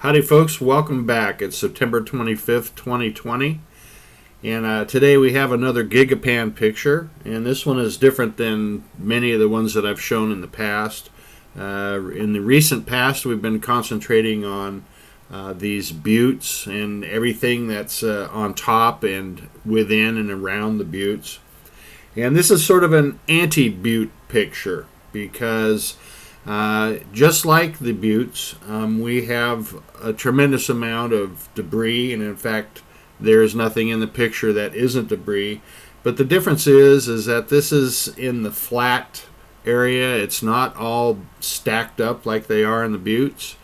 Howdy folks, welcome back. It's September 25th, 2020, and today we have another Gigipan picture, and this one is different than many of the ones that I've shown in the past. In the recent past, we've been concentrating on these buttes and everything that's on top and within and around the buttes. And this is sort of an anti-butte picture because just like the buttes, we have a tremendous amount of debris, and in fact there's nothing in the picture that isn't debris. But the difference is that this is in the flat area. It's not all stacked up like they are in the buttes,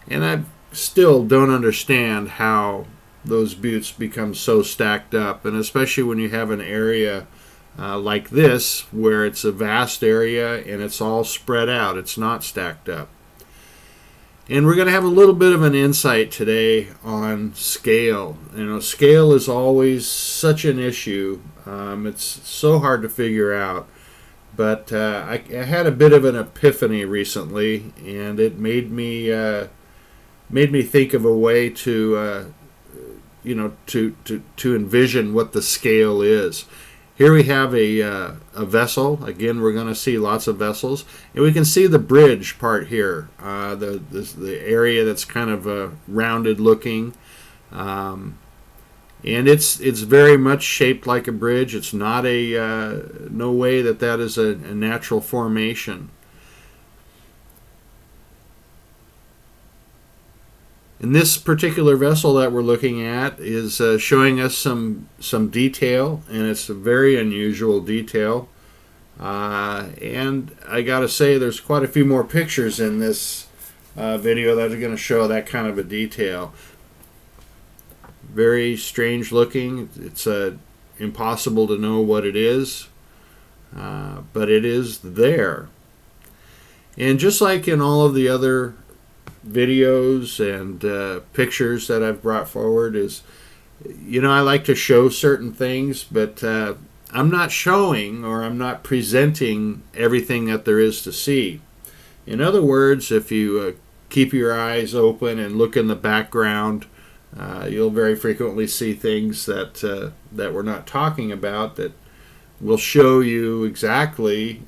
and I still don't understand how those buttes become so stacked up, and especially when you have an area like this, where it's a vast area and it's all spread out. It's not stacked up. And we're going to have a little bit of an insight today on scale. You know, scale is always such an issue. It's so hard to figure out. But I had a bit of an epiphany recently, and it made me think of a way to envision what the scale is. Here we have a vessel. Again, we're going to see lots of vessels. And we can see the bridge part here, the area that's kind of rounded looking. And it's very much shaped like a bridge. It's not no way that is a natural formation. And this particular vessel that we're looking at is showing us some detail, and it's a very unusual detail. And I gotta say, there's quite a few more pictures in this video that are going to show that kind of a detail. Very strange looking. It's impossible to know what it is, but it is there. And just like in all of the other videos and pictures that I've brought forward, is, I like to show certain things, but I'm not showing, or I'm not presenting everything that there is to see. In other words, if you keep your eyes open and look in the background, you'll very frequently see things that we're not talking about, that will show you exactly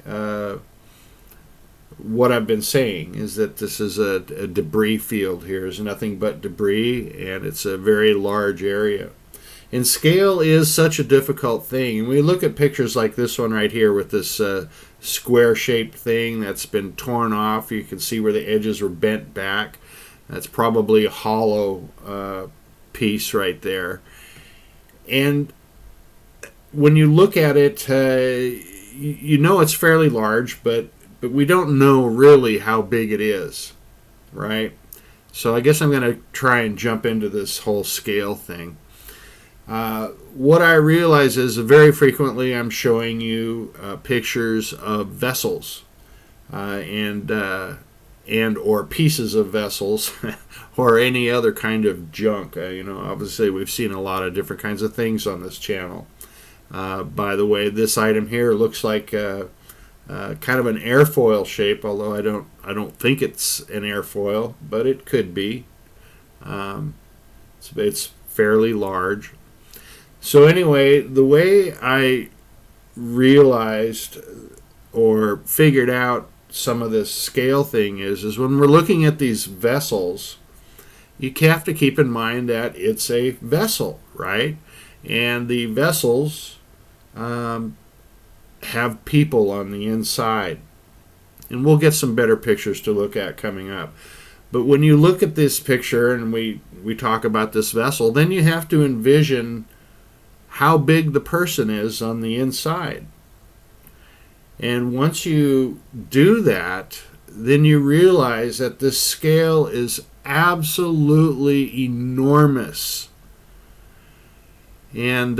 what I've been saying, is that this is a debris field here. There's nothing but debris, and it's a very large area. And scale is such a difficult thing. And we look at pictures like this one right here with this square-shaped thing that's been torn off. You can see where the edges were bent back. That's probably a hollow piece right there. And when you look at it, you know it's fairly large, but we don't know really how big it is, right? So I guess I'm going to try and jump into this whole scale thing. What I realize is very frequently I'm showing you pictures of vessels and or pieces of vessels or any other kind of junk. Obviously we've seen a lot of different kinds of things on this channel. By the way, this item here looks like kind of an airfoil shape, although I don't think it's an airfoil, but it could be. It's fairly large. So anyway, the way I realized or figured out some of this scale thing is when we're looking at these vessels, you have to keep in mind that it's a vessel, right? And the vessels have people on the inside, and we'll get some better pictures to look at coming up. But when you look at this picture and we talk about this vessel, then you have to envision how big the person is on the inside. And once you do that, then you realize that this scale is absolutely enormous. And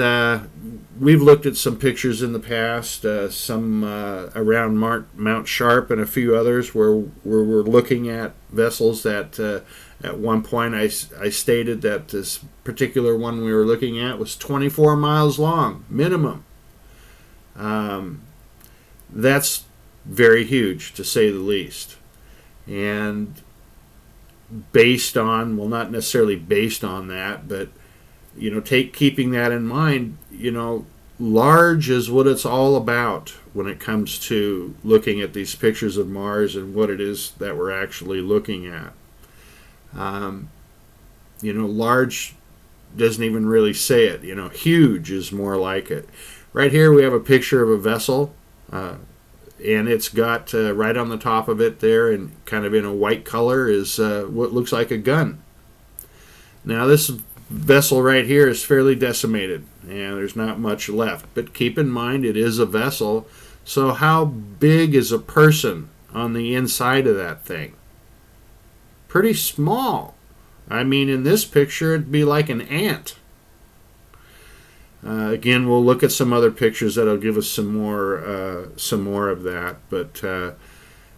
we've looked at some pictures in the past, some around Mount Sharp and a few others where we're looking at vessels that at one point I stated that this particular one we were looking at was 24 miles long, minimum. That's very huge, to say the least. And based on, well, not necessarily based on that, but keeping that in mind, large is what it's all about when it comes to looking at these pictures of Mars and what it is that we're actually looking at. Large doesn't even really say it. Huge is more like it. Right here we have a picture of a vessel, and it's got right on the top of it there, and kind of in a white color, is what looks like a gun. Now this vessel right here is fairly decimated, and there's not much left. But keep in mind, it is a vessel, so how big is a person on the inside of that thing? Pretty small. I mean, in this picture, it'd be like an ant. Again, we'll look at some other pictures that'll give us some more of that. But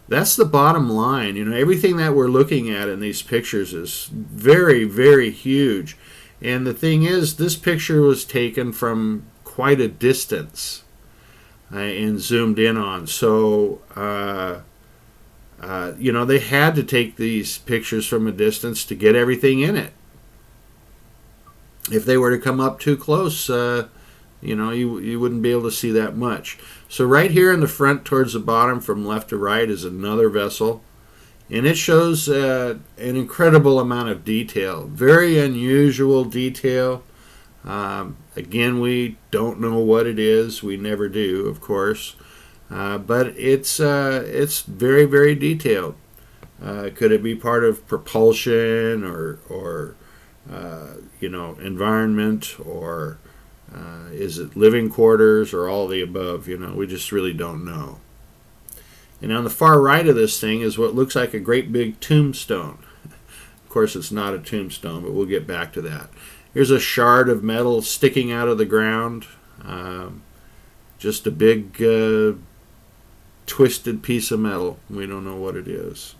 that's the bottom line. Everything that we're looking at in these pictures is very, very huge. And the thing is, this picture was taken from quite a distance and zoomed in on. So, they had to take these pictures from a distance to get everything in it. If they were to come up too close, you wouldn't be able to see that much. So right here in the front towards the bottom from left to right is another vessel. And it shows an incredible amount of detail. Very unusual detail. Again, we don't know what it is. We never do, of course. But it's very, very detailed. Could it be part of propulsion or environment, or is it living quarters, or all of the above? We just really don't know. And on the far right of this thing is what looks like a great big tombstone. Of course, it's not a tombstone, but we'll get back to that. Here's a shard of metal sticking out of the ground. Just a big twisted piece of metal. We don't know what it is.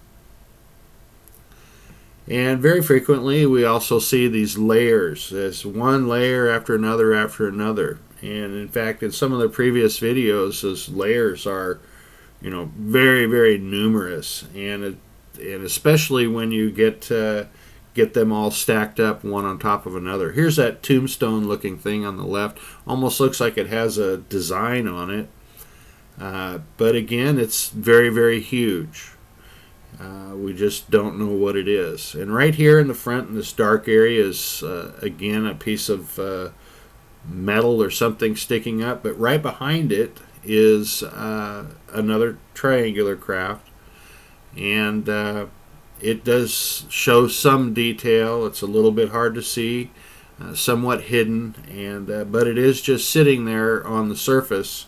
And very frequently we also see these layers. There's one layer after another after another. And in fact, in some of the previous videos, those layers are very, very numerous, and especially when you get them all stacked up one on top of another. Here's that tombstone looking thing on the left. Almost looks like it has a design on it, but again, it's very, very huge. We just don't know what it is. And right here in the front in this dark area is again a piece of metal or something sticking up, but right behind it is another triangular craft, and it does show some detail. It's a little bit hard to see, somewhat hidden, and but it is just sitting there on the surface,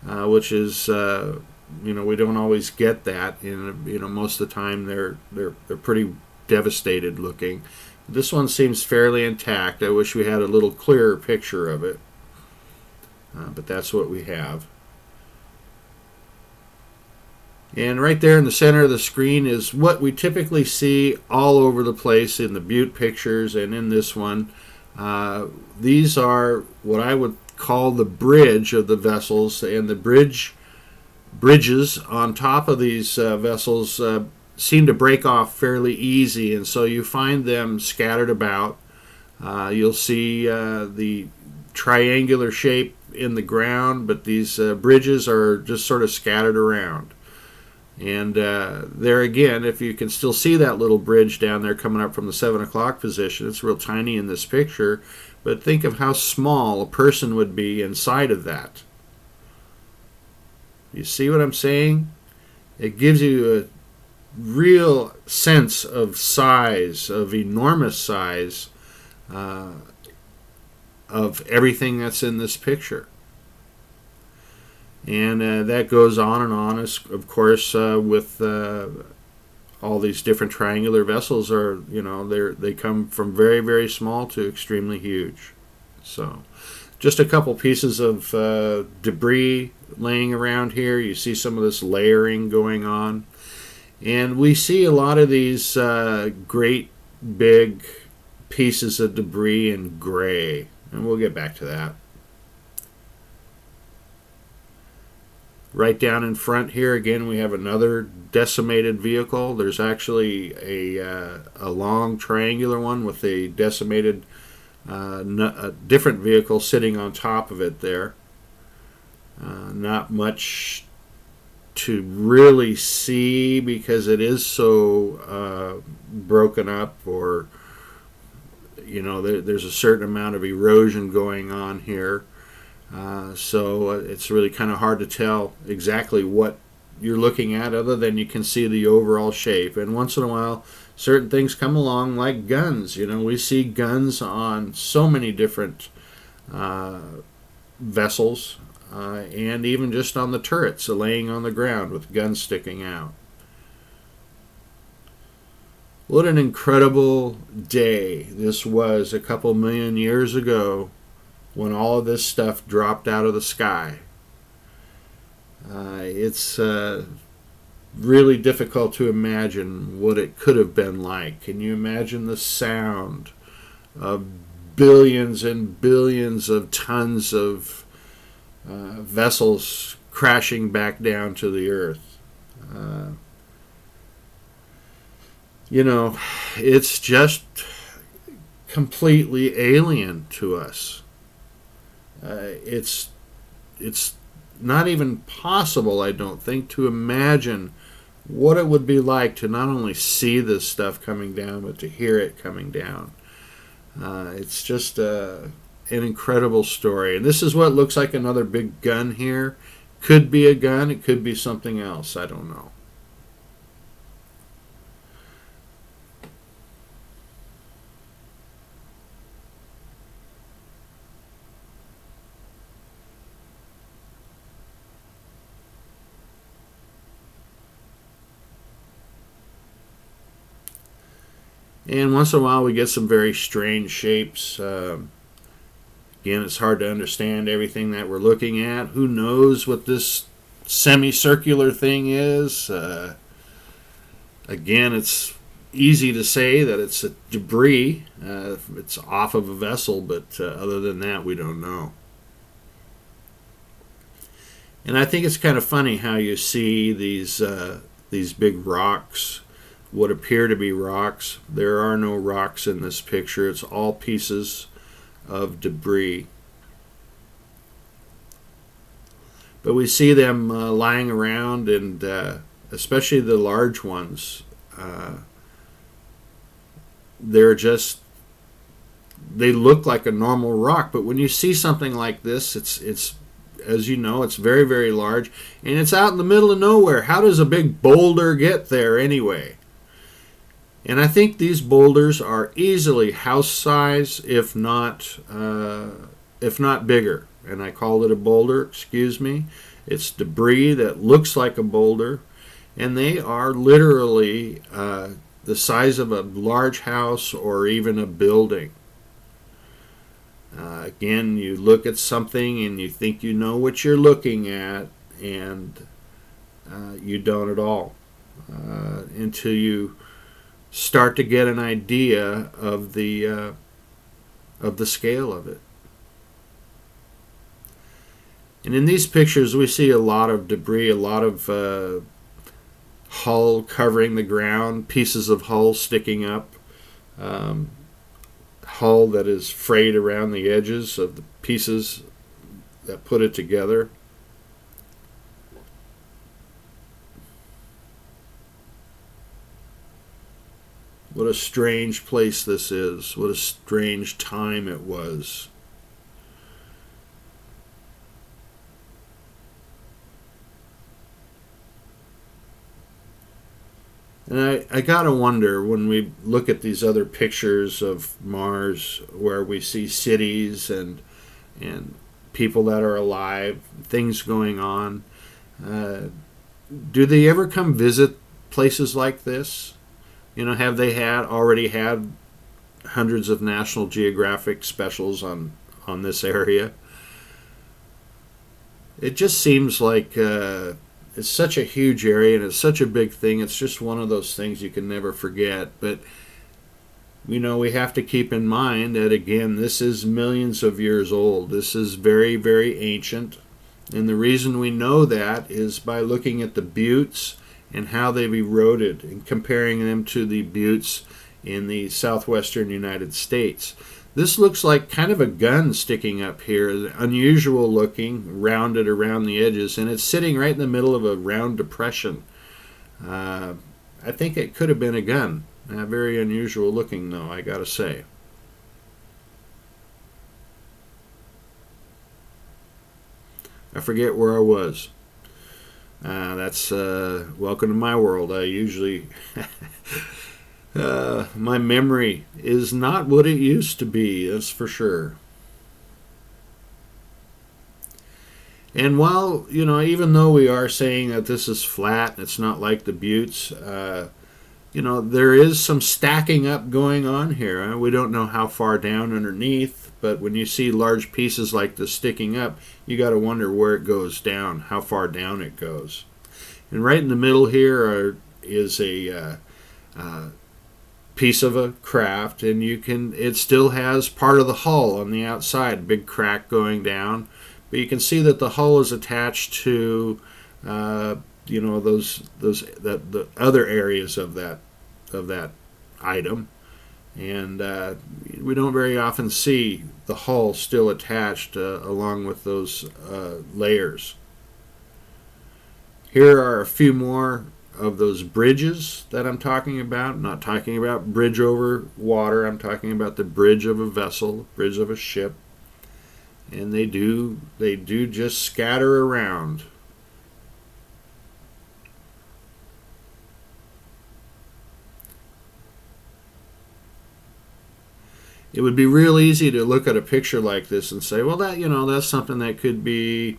which is we don't always get that. Most of the time they're pretty devastated looking. This one seems fairly intact. I wish we had a little clearer picture of it, but that's what we have. And right there in the center of the screen is what we typically see all over the place in the Butte pictures and in this one. These are what I would call the bridge of the vessels, and the bridges on top of these vessels seem to break off fairly easy, and so you find them scattered about. You'll see the triangular shape in the ground, but these bridges are just sort of scattered around. And there again, if you can still see that little bridge down there coming up from the 7 o'clock position, it's real tiny in this picture, but think of how small a person would be inside of that. You see what I'm saying? It gives you a real sense of size, of enormous size, of everything that's in this picture. And that goes on and on, of course, with all these different triangular vessels. They come from very, very small to extremely huge. So just a couple pieces of debris laying around here. You see some of this layering going on. And we see a lot of these great big pieces of debris in gray. And we'll get back to that. Right down in front here, again, we have another decimated vehicle. There's actually a long triangular one with a decimated a different vehicle sitting on top of it there. Not much to really see because it is so broken up, or there's a certain amount of erosion going on here. So it's really kind of hard to tell exactly what you're looking at, other than you can see the overall shape. And once in a while, certain things come along, like guns. We see guns on so many different vessels, and even just on the turrets, laying on the ground with guns sticking out. What an incredible day this was a couple million years ago, when all of this stuff dropped out of the sky. It's really difficult to imagine what it could have been like. Can you imagine the sound of billions and billions of tons of vessels crashing back down to the earth? It's just completely alien to us. It's not even possible, I don't think, to imagine what it would be like to not only see this stuff coming down, but to hear it coming down. It's just an incredible story. And this is what looks like another big gun here. Could be a gun, it could be something else, I don't know. And once in a while we get some very strange shapes. Again, it's hard to understand everything that we're looking at. Who knows what this semicircular thing is? Again, it's easy to say that it's a debris. It's off of a vessel, but other than that, we don't know. And I think it's kind of funny how you see these big rocks, what appear to be rocks. There are no rocks in this picture. It's all pieces of debris. But we see them lying around, and especially the large ones. They look like a normal rock, but when you see something like this, it's as you know, it's very, very large, and it's out in the middle of nowhere. How does a big boulder get there anyway? And I think these boulders are easily house size, if not bigger. And I called it a boulder, excuse me. It's debris that looks like a boulder, and they are literally the size of a large house or even a building. Again, you look at something and you think you know what you're looking at, and you don't at all until you start to get an idea of the scale of it. And in these pictures, we see a lot of debris, a lot of hull covering the ground, pieces of hull sticking up, hull that is frayed around the edges of the pieces that put it together. What a strange place this is. What a strange time it was. And I gotta wonder, when we look at these other pictures of Mars where we see cities and people that are alive, things going on, do they ever come visit places like this? Have they already had hundreds of National Geographic specials on this area? It just seems like it's such a huge area, and it's such a big thing. It's just one of those things you can never forget. But we have to keep in mind that, again, this is millions of years old. This is very, very ancient. And the reason we know that is by looking at the buttes and how they've eroded and comparing them to the buttes in the southwestern United States. This looks like kind of a gun sticking up here, unusual looking, rounded around the edges, and it's sitting right in the middle of a round depression. I think it could have been a gun. Very unusual looking, though, I gotta say. I forget where I was. That's welcome to my world. I usually my memory is not what it used to be, that's for sure. And while, even though we are saying that this is flat, it's not like the buttes, there is some stacking up going on here. We don't know how far down underneath, but when you see large pieces like this sticking up, you got to wonder where it goes down, how far down it goes. And right in the middle here is a piece of a craft, and it still has part of the hull on the outside, big crack going down, but you can see that the hull is attached to the other areas of that item, and we don't very often see the hull still attached along with those layers. Here are a few more of those bridges that I'm talking about. I'm not talking about bridge over water. I'm talking about the bridge of a vessel, bridge of a ship. And they do just scatter around. It would be real easy to look at a picture like this and say, well, that's something that could be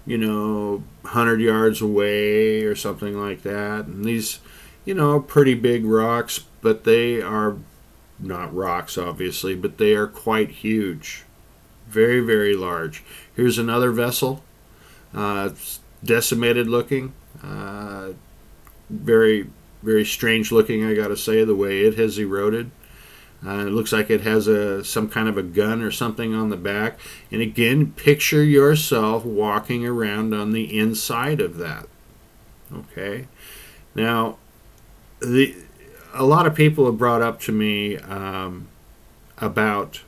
100 yards away or something like that. And these, pretty big rocks, but they are not rocks, obviously, but they are quite huge. Very, very large. Here's another vessel. It's decimated looking. Very, very strange looking, I gotta say, the way it has eroded. It looks like it has some kind of a gun or something on the back. And again, picture yourself walking around on the inside of that. Okay? Now, a lot of people have brought up to me about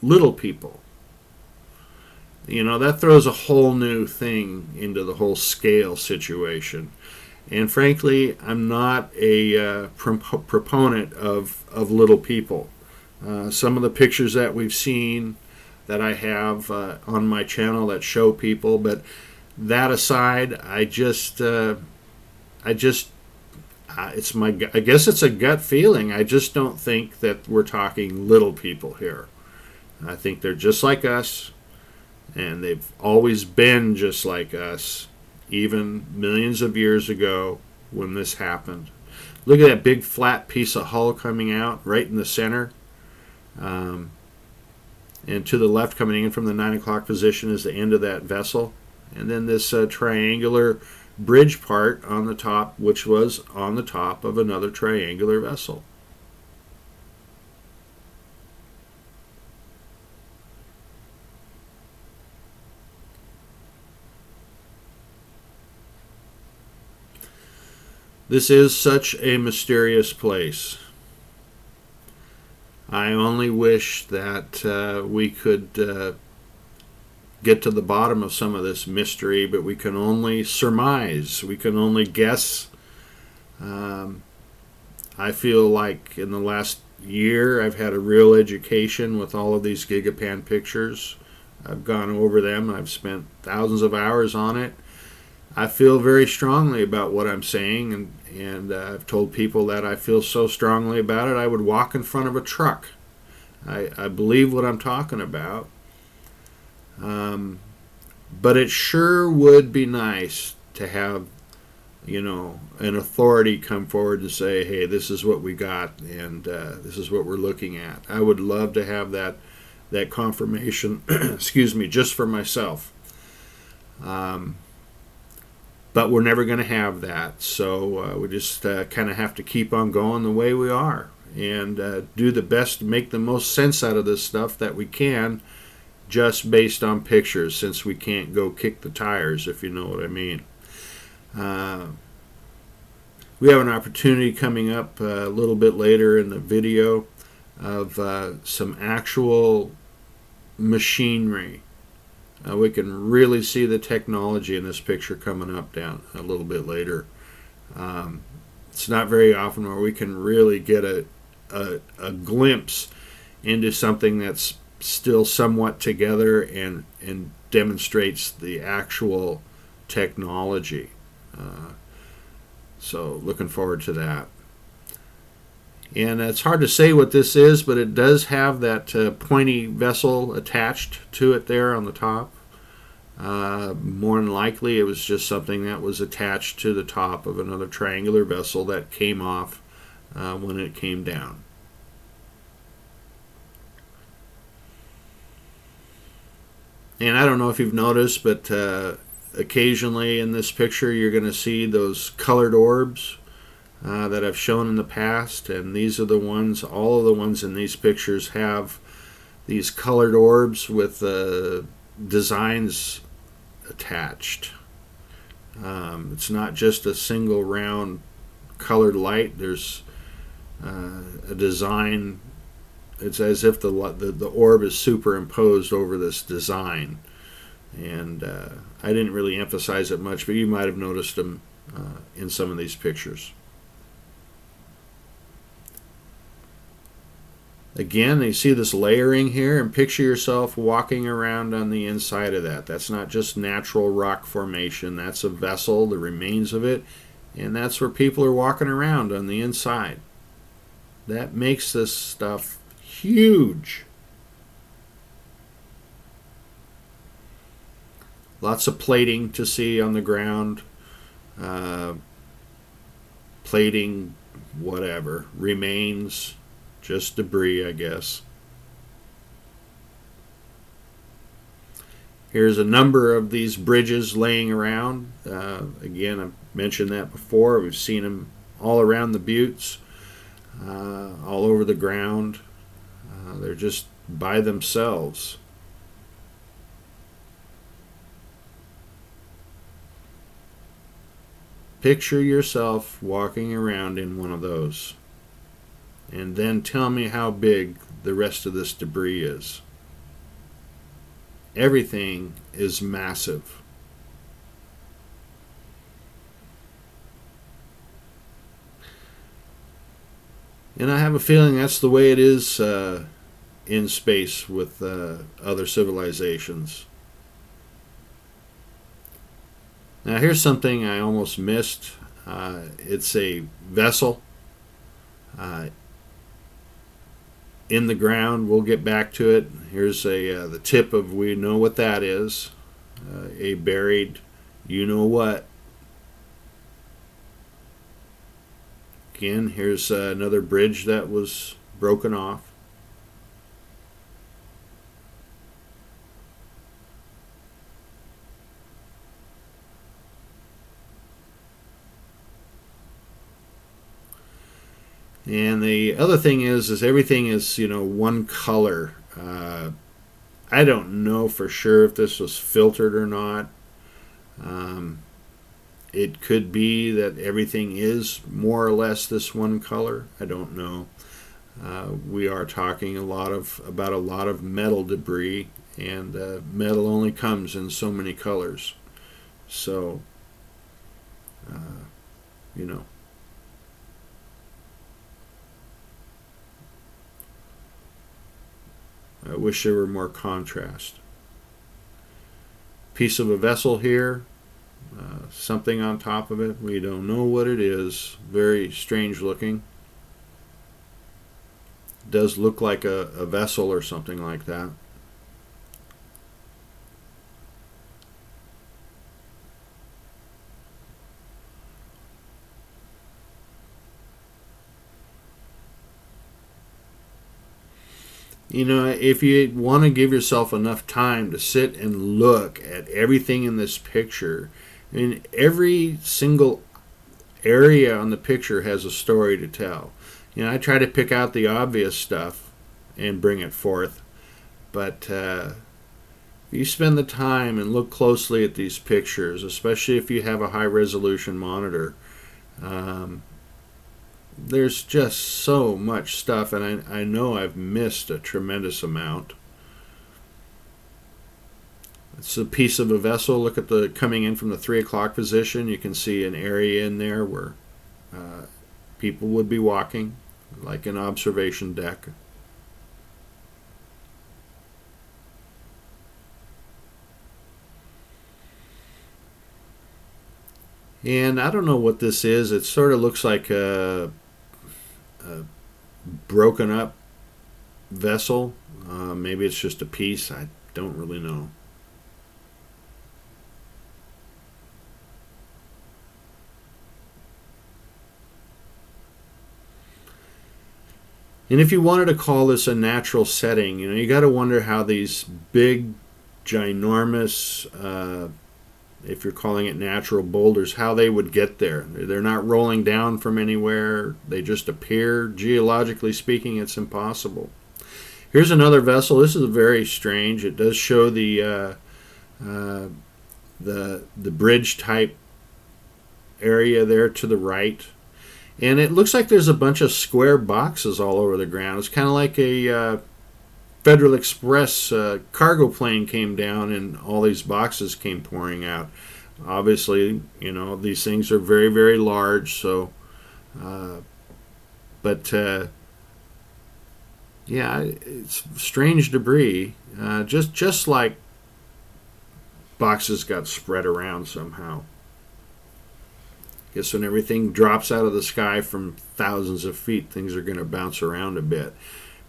little people. That throws a whole new thing into the whole scale situation. And frankly, I'm not a proponent of little people. Some of the pictures that we've seen that I have on my channel that show people, but that aside, I guess it's a gut feeling. I just don't think that we're talking little people here. I think they're just like us, and they've always been just like us. Even millions of years ago when this happened. Look at that big flat piece of hull coming out right in the center. And to the left, coming in from the 9 o'clock position, is the end of that vessel. And then this triangular bridge part on the top, which was on the top of another triangular vessel. This is such a mysterious place. I only wish that we could get to the bottom of some of this mystery, but we can only surmise. We can only guess. I feel like in the last year I've had a real education with all of these Gigipan pictures. I've gone over them. I've spent thousands of hours on it. I feel very strongly about what I'm saying, and I've told people that I feel so strongly about it I would walk in front of a truck. I believe what I'm talking about. But it sure would be nice to have, an authority come forward to say, hey, this is what we got, and this is what we're looking at. I would love to have that confirmation, excuse me, just for myself. But we're never going to have that, so we just kind of have to keep on going the way we are and do the best to make the most sense out of this stuff that we can just based on pictures, since we can't go kick the tires, if you know what I mean. We have an opportunity coming up a little bit later in the video of some actual machinery. We can really see the technology in this picture coming up down a little bit later. It's not very often where we can really get a glimpse into something that's still somewhat together and demonstrates the actual technology. So looking forward to that. And it's hard to say what this is, but it does have that pointy vessel attached to it there on the top. More than likely it was just something that was attached to the top of another triangular vessel that came off when it came down. And I don't know if you've noticed, but occasionally in this picture you're going to see those colored orbs that I've shown in the past, and these are the ones, all of the ones in these pictures have these colored orbs with designs attached. It's not just a single round colored light. There's a design. It's as if the orb is superimposed over this design. And I didn't really emphasize it much, but you might have noticed them in some of these pictures. Again, you see this layering here, and picture yourself walking around on the inside of that. That's not just natural rock formation. That's a vessel, the remains of it, and that's where people are walking around on the inside. That makes this stuff huge. Lots of plating to see on the ground. Plating, whatever, remains. Just debris, I guess. Here's a number of these bridges laying around. Again, I've mentioned that before. We've seen them all around the buttes, all over the ground. They're just by themselves. Picture yourself walking around in one of those. And then tell me how big the rest of this debris is. Everything is massive. And I have a feeling that's the way it is in space with other civilizations. Now here's something I almost missed. It's a vessel in the ground. We'll get back to it. Here's the tip of, we know what that is. A buried, you know what. Again, here's another bridge that was broken off. And the other thing is everything is, one color. I don't know for sure if this was filtered or not. It could be that everything is more or less this one color. I don't know. We are talking about a lot of metal debris, and metal only comes in so many colors. So, I wish there were more contrast. Piece of a vessel here, something on top of it. We don't know what it is. Very strange looking. Does look like a vessel or something like that. If you want to give yourself enough time to sit and look at everything in this picture, every single area on the picture has a story to tell. I try to pick out the obvious stuff and bring it forth, but If you spend the time and look closely at these pictures, especially if you have a high resolution monitor, um, there's just so much stuff, and I know I've missed a tremendous amount. It's a piece of a vessel. Look at the coming in from the 3 o'clock position. You can see an area in there where people would be walking, like an observation deck. And I don't know what this is. It sort of looks like a broken up vessel. Maybe it's just a piece. I don't really know. And if you wanted to call this a natural setting, you got to wonder how these big, ginormous, if you're calling it natural boulders, how they would get there. They're not rolling down from anywhere. They just appear. Geologically speaking, it's impossible. Here's another vessel. This is very strange. It does show the bridge type area there to the right. And it looks like there's a bunch of square boxes all over the ground. It's kind of like a Federal Express cargo plane came down and all these boxes came pouring out. Obviously, these things are very, very large. So, yeah, it's strange debris. Just like boxes got spread around somehow. Guess when everything drops out of the sky from thousands of feet, things are going to bounce around a bit.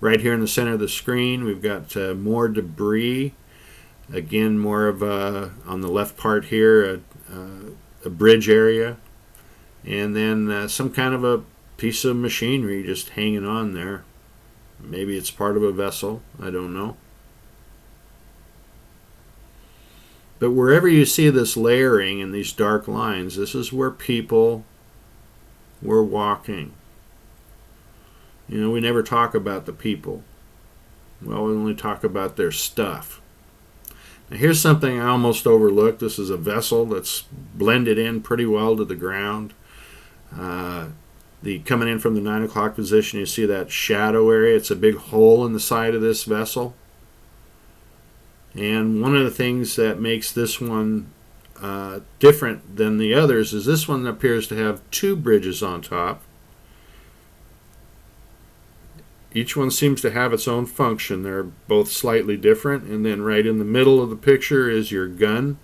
Right here in the center of the screen, we've got more debris. Again, more of on the left part here, a bridge area. And then some kind of a piece of machinery just hanging on there. Maybe it's part of a vessel. I don't know. But wherever you see this layering and these dark lines, this is where people were walking. We never talk about the people. Well, we only talk about their stuff. Now, here's something I almost overlooked. This is a vessel that's blended in pretty well to the ground. Coming in from the 9 o'clock position, you see that shadow area. It's a big hole in the side of this vessel. And one of the things that makes this one different than the others is this one appears to have 2 bridges on top. Each one seems to have its own function. They're both slightly different. And then right in the middle of the picture is your gun.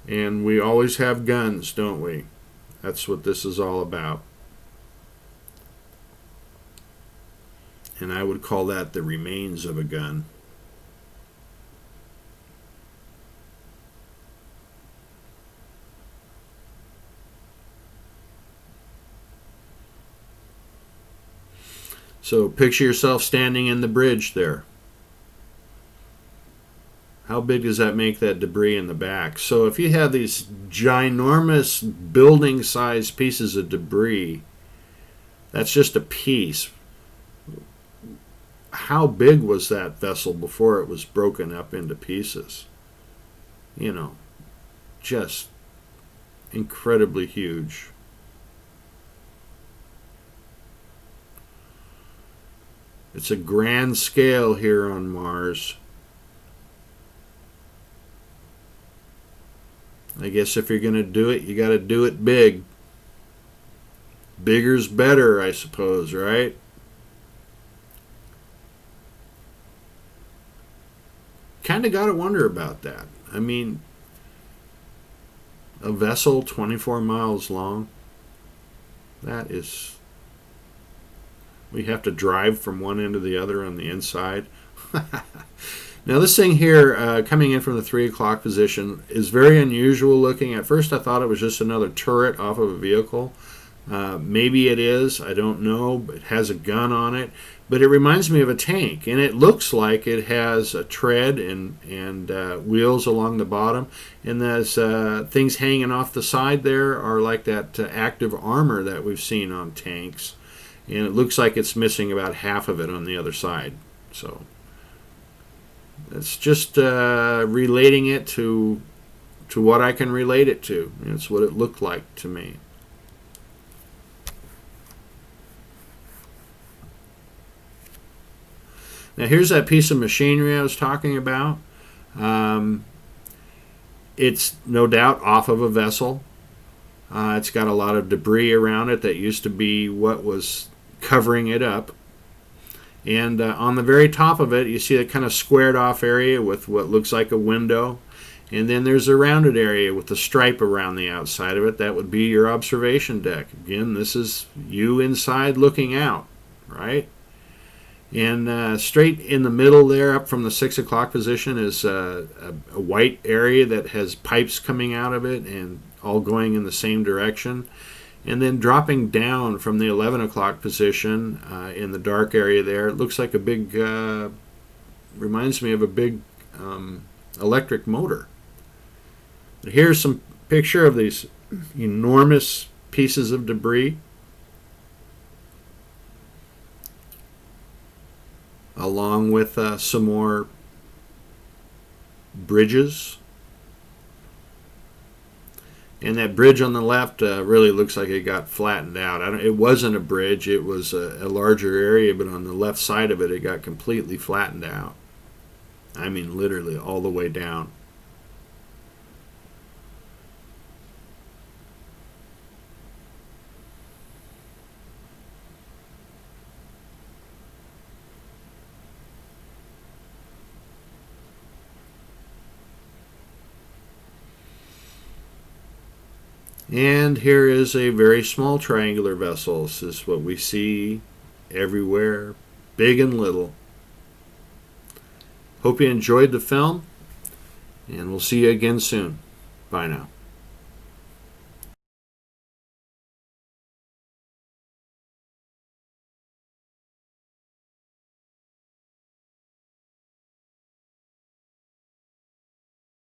And we always have guns, don't we? That's what this is all about. And I would call that the remains of a gun. So picture yourself standing in the bridge there. How big does that make that debris in the back? So if you have these ginormous building-sized pieces of debris, that's just a piece. How big was that vessel before it was broken up into pieces? Just incredibly huge. It's a grand scale here on Mars. I guess if you're going to do it, you got to do it big. Bigger's better, I suppose, right? Kind of got to wonder about that. I mean, a vessel 24 miles long, that is... We have to drive from one end to the other on the inside. Now this thing here, coming in from the 3 o'clock position, is very unusual looking. At first I thought it was just another turret off of a vehicle. Maybe it is, I don't know. It has a gun on it. But it reminds me of a tank, and it looks like it has a tread and wheels along the bottom. And those things hanging off the side there are like that active armor that we've seen on tanks. And it looks like it's missing about half of it on the other side. So It's just relating it to what I can relate it to. It's what it looked like to me. Now here's that piece of machinery I was talking about. It's no doubt off of a vessel. It's got a lot of debris around it that used to be what was covering it up. And on the very top of it, you see a kind of squared off area with what looks like a window. And then there's a rounded area with a stripe around the outside of it. That would be your observation deck. Again, this is you inside looking out, right? And straight in the middle there, up from the 6 o'clock position, is a white area that has pipes coming out of it and all going in the same direction. And then dropping down from the 11 o'clock position in the dark area there, it looks like a big, reminds me of a big electric motor. Here's some picture of these enormous pieces of debris, along with some more bridges. And that bridge on the left really looks like it got flattened out. It wasn't a bridge, it was a larger area, but on the left side of it, it got completely flattened out. I mean, literally all the way down. And here is a very small triangular vessel. This is what we see everywhere, big and little. Hope you enjoyed the film, and we'll see you again soon. Bye now.